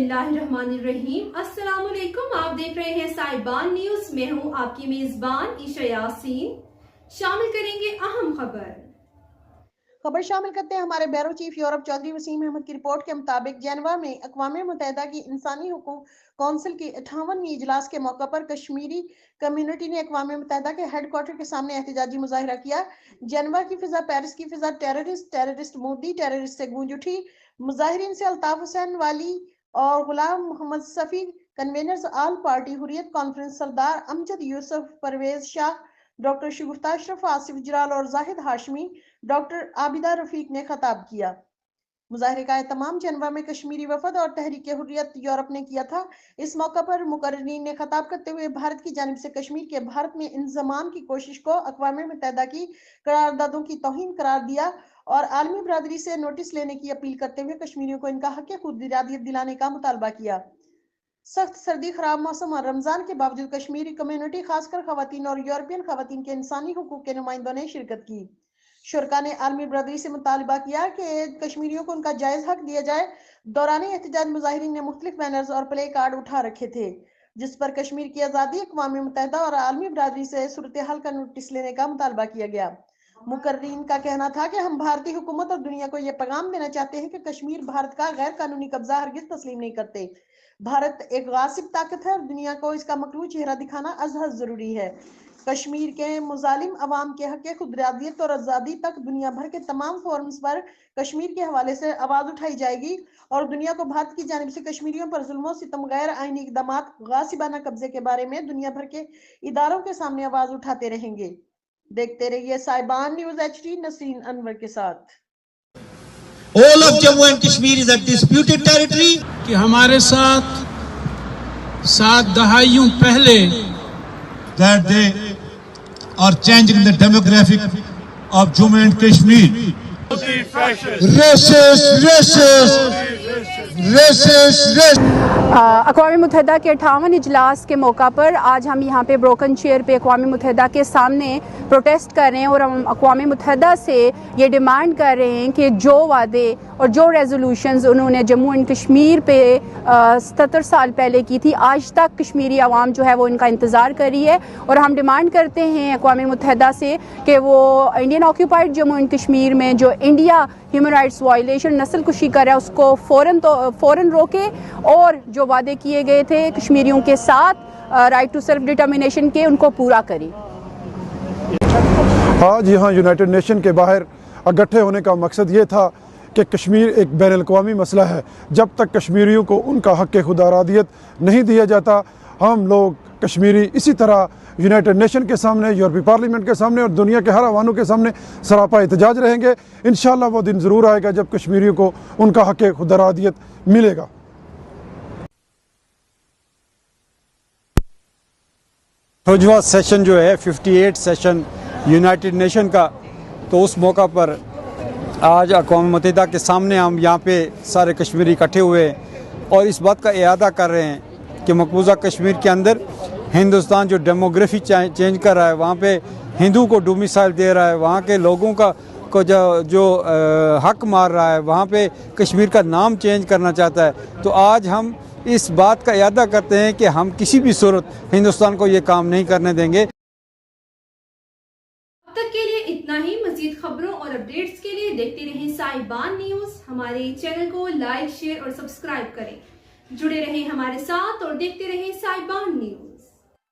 बिस्मिल्लाहिर्रहमानिर्रहीम। अस्सलाम वालेकुम। आप देख रहे हैं साहिबान न्यूज। मैं हूं आपकी मेजबान ईशा यासीन। शामिल करेंगे अहम खबर शामिल करते हैं हमारे bureau chief Europe Chaudhry Waseem Ahmed की रिपोर्ट के मुताबिक जेनेवा में अक़वाम मुत्तहिदा की इंसानी हुकूक कौंसिल की 58वीं इजलास के मौका पर कश्मीरी कम्युनिटी ने अक़वाम मुत्तहिदा के हेडक्वार्टर के सामने एहतजाजी मुजाहिरा किया। जेनेवा की फिजा, पेरिस की फिजा टेररिस्ट मोदी टेररिस्ट से गूंज उठी। मुजाहिरीन से अल्ताफ हुसैन वाली और गुलाम Mohammad Safi, कन्वेनर्स all party Hurriyat conference सरदार अमजद यूसुफ, परवेज शाह, डॉक्टर शगुफ्ता अशरफ, आसिफ जलाल और जाहिद हाशमी, डॉक्टर आबिदा रफीक ने खताब किया। मुजाहिरे का एहतमाम जेनेवा में कश्मीरी वफद और तहरीक हुर्रियत यूरोप ने किया था। इस मौका पर मुकर्रिरीन ने खताब करते हुए भारत की जानिब से कश्मीर के भारत में इंज़माम की कोशिश को अक़वाम मुत्तहिदा की करारदादों की तौहीन करार दिया और आलमी बरादरी से नोटिस लेने की अपील करते हुए कश्मीरियों को इनका हक़ खुद इरादियत दिलाने का मुतालबा किया। सख्त सर्दी, खराब मौसम और रमजान के बावजूद कश्मीरी कम्युनिटी, खासकर खवातीन और यूरोपियन खवातीन के इंसानी हुकूक के नुमाइंदों ने शिरकत की। शुरका ने आलमी बरादरी से मुतालबा किया कि कश्मीरियों को उनका जायज हक दिया जाए। दौरान एहतजाज मुजाहिरीन ने मुख्तलिफ बैनर्स और प्ले कार्ड उठा रखे थे जिस पर कश्मीर की आज़ादी, अक़वाम मुत्तहिदा और आलमी बरादरी से सूरत हाल का नोटिस लेने का मुतालबा किया गया। मुकर्रीन का कहना था कि हम भारतीय हुकूमत और दुनिया को यह पैगाम देना चाहते हैं कि कश्मीर भारत का गैर कानूनी कब्जा हरगिज तस्लीम नहीं करते। भारत एक गासिब ताकत है और दुनिया को इसका मकरू चेहरा दिखाना अज़हद जरूरी है। कश्मीर के मुजालिम अवाम के हक़ खुद इरादियत और आज़ादी तक दुनिया भर के तमाम फोरम्स पर कश्मीर के हवाले से आवाज़ उठाई जाएगी और दुनिया को भारत की जानिब से कश्मीरियों पर जुल्म सितम, गैर आईनी इक़दामात, गासिबाना कब्जे के बारे में दुनिया भर के इदारों के सामने आवाज़ उठाते रहेंगे। देखते रहिए साहिबान न्यूज़ HD नसरीन अनवर के साथ। All of Jammu and Kashmir is a disputed territory. कि हमारे साथ 7 दहाइयों पहले That they are changing the demographic of Jammu and Kashmir. Racist. अक़वाम मुत्तहिदा के 58वें इजलास के मौका पर आज हम यहाँ पे ब्रोकन चेयर पे अक़वाम मुत्तहिदा के सामने प्रोटेस्ट कर रहे हैं और हम अक़वाम मुत्तहिदा से ये डिमांड कर रहे हैं कि जो वादे और जो रेजोल्यूशंस उन्होंने जम्मू एंड कश्मीर पे 77 साल पहले की थी, आज तक कश्मीरी आवाम जो है वो इनका इंतज़ार कर रही है और हम डिमांड करते हैं अक़वाम मुत्तहिदा से कि वो Indian occupied Jammu and Kashmir में जो इंडिया ह्यूमन राइट्स वायलेशन, नस्ल कुशी कर रहा है, उसको फ़ौरन रोके और जो वादे किए गए थे कश्मीरियों के साथ राइट टू सेल्फ डिटर्मिनेशन के, उनको पूरा करें। आज यहाँ यूनाइटेड नेशन के बाहर इकट्ठे होने का मकसद ये था कि कश्मीर एक बैन अल-अक़वामी मसला है। जब तक कश्मीरियों को उनका हक़ खुद इरादियत नहीं दिया जाता, हम लोग कश्मीरी इसी तरह यूनाइटेड नेशन के सामने, यूरोपीय पार्लियामेंट के सामने और दुनिया के हर अवानों के सामने सरापा एहतजाज रहेंगे। इंशाअल्लाह वो दिन ज़रूर आएगा जब कश्मीरियों को उनका हक़ खुद इरादियत मिलेगा। रोजवा सेशन जो है 58 सेशन यूनाइटेड नेशन का, तो उस मौका पर आज अक़वाम मुत्तहिदा के सामने हम यहाँ पे सारे कश्मीरी इकट्ठे हुए और इस बात का इरादा कर रहे हैं कि मकबूजा कश्मीर के अंदर हिंदुस्तान जो डेमोग्राफी चेंज कर रहा है, वहाँ पे हिंदू को डोमिसाइल दे रहा है, वहाँ के लोगों को जो हक मार रहा है, वहाँ पे कश्मीर का नाम चेंज करना चाहता है। तो आज हम इस बात का इरादा करते हैं कि हम किसी भी सूरत हिंदुस्तान को ये काम नहीं करने देंगे। अब तक के लिए इतना ही। मज़ीद खबरों और अपडेट्स के लिए देखते रहें साहिबान न्यूज़। हमारे चैनल को लाइक, शेयर और सब्सक्राइब करें। जुड़े रहें हमारे साथ और देखते रहें साहिबान न्यूज़।